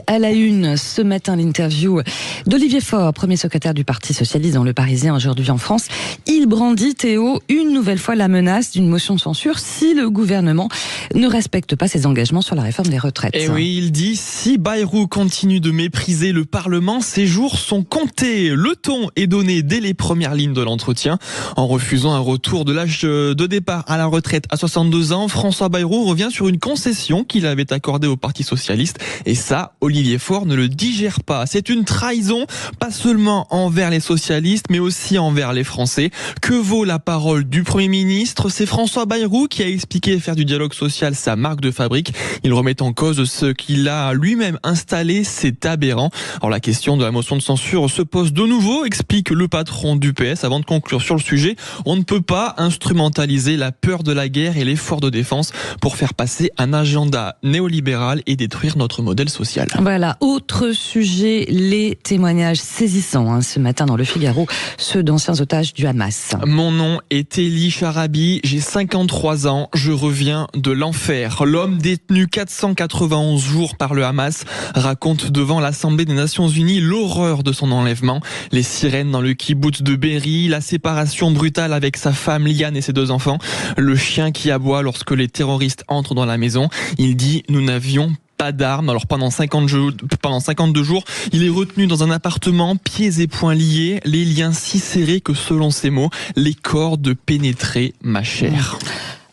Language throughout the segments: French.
à la une ce matin, l'interview d'Olivier Faure, premier secrétaire du Parti Socialiste dans Le Parisien aujourd'hui en France. Il brandit, Théo, une nouvelle fois la menace d'une motion de censure si le gouvernement ne respecte pas ses engagements sur la réforme des retraites. Et oui, il dit, si Bayrou continue de mépriser le Parlement, ses jours sont comptés. Le ton est donné dès les premières lignes de l'entretien. En refusant un retour de l'âge de départ à la retraite à 62 ans, François Bayrou revient sur une concession qu'il avait accordée au Parti Socialiste. Et ça, Olivier Faure ne le digère pas. C'est une trahison, pas seulement envers les socialistes, mais aussi envers les Français. Que vaut la parole du Premier ministre ? C'est François Bayrou qui a expliqué faire du dialogue social sa marque de fabrique. Il remet en cause ce qu'il a lui-même installé, c'est aberrant. Alors la question de la motion de censure se pose de nouveau, explique le patron du PS. Avant de conclure sur le sujet, on ne peut pas instrumentaliser la peur de la guerre et l'effort de défense pour faire passer un agenda néolibéral et détruire notre modèle social. Voilà, autre sujet, les témoignages saisissants ce matin dans Le Figaro, ceux d'anciens otages du Hamas. Mon nom est Elie Charabi, j'ai 53 ans, je reviens de l'enfer. L'homme détenu 491 jours par le Hamas raconte devant l'Assemblée des Nations Unies l'horreur de son enlèvement. Les sirènes dans le kibboutz de Be'eri, la séparation brutale avec sa femme Liane et ses 2 enfants, le chien qui aboie lorsque les terroristes entrent dans la maison. Il dit, nous n'avions pas d'armes. Alors pendant 52 jours, il est retenu dans un appartement, pieds et poings liés, les liens si serrés que selon ses mots, les cordes pénétraient ma chair.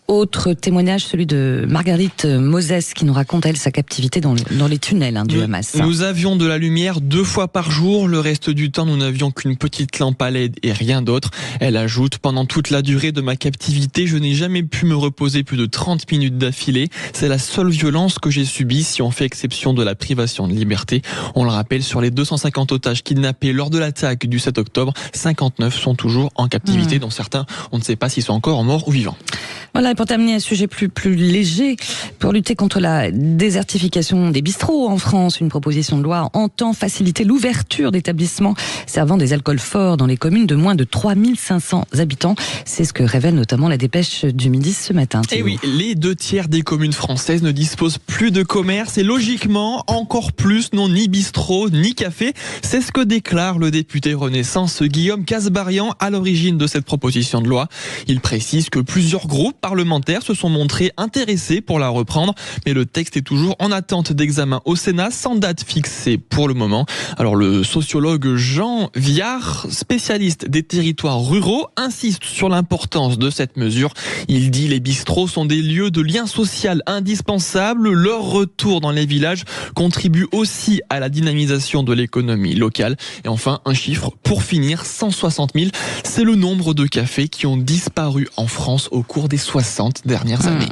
Autre témoignage, celui de Marguerite Moses, qui nous raconte, elle, sa captivité dans les tunnels du Hamas. Nous avions de la lumière 2 fois par jour. Le reste du temps, nous n'avions qu'une petite lampe à LED et rien d'autre. Elle ajoute, pendant toute la durée de ma captivité, je n'ai jamais pu me reposer plus de 30 minutes d'affilée. C'est la seule violence que j'ai subie, si on fait exception de la privation de liberté. On le rappelle, sur les 250 otages kidnappés lors de l'attaque du 7 octobre, 59 sont toujours en captivité, dont certains, on ne sait pas s'ils sont encore morts ou vivants. Voilà, et pour terminer, un sujet plus léger, pour lutter contre la désertification des bistrots en France, une proposition de loi entend faciliter l'ouverture d'établissements servant des alcools forts dans les communes de moins de 3500 habitants. C'est ce que révèle notamment la dépêche du Midi ce matin. Et oui, les 2/3 des communes françaises ne disposent plus de commerce et logiquement, encore plus, n'ont ni bistrot ni café. C'est ce que déclare le député Renaissance Guillaume Kasbarian à l'origine de cette proposition de loi. Il précise que plusieurs groupes parlementaires se sont montrés intéressés pour la reprendre, mais le texte est toujours en attente d'examen au Sénat, sans date fixée pour le moment. Alors le sociologue Jean Viard, spécialiste des territoires ruraux, insiste sur l'importance de cette mesure. Il dit les bistrots sont des lieux de lien social indispensables. Leur retour dans les villages contribue aussi à la dynamisation de l'économie locale. Et enfin, un chiffre pour finir, 160 000, c'est le nombre de cafés qui ont disparu en France au cours des 60 dernières années.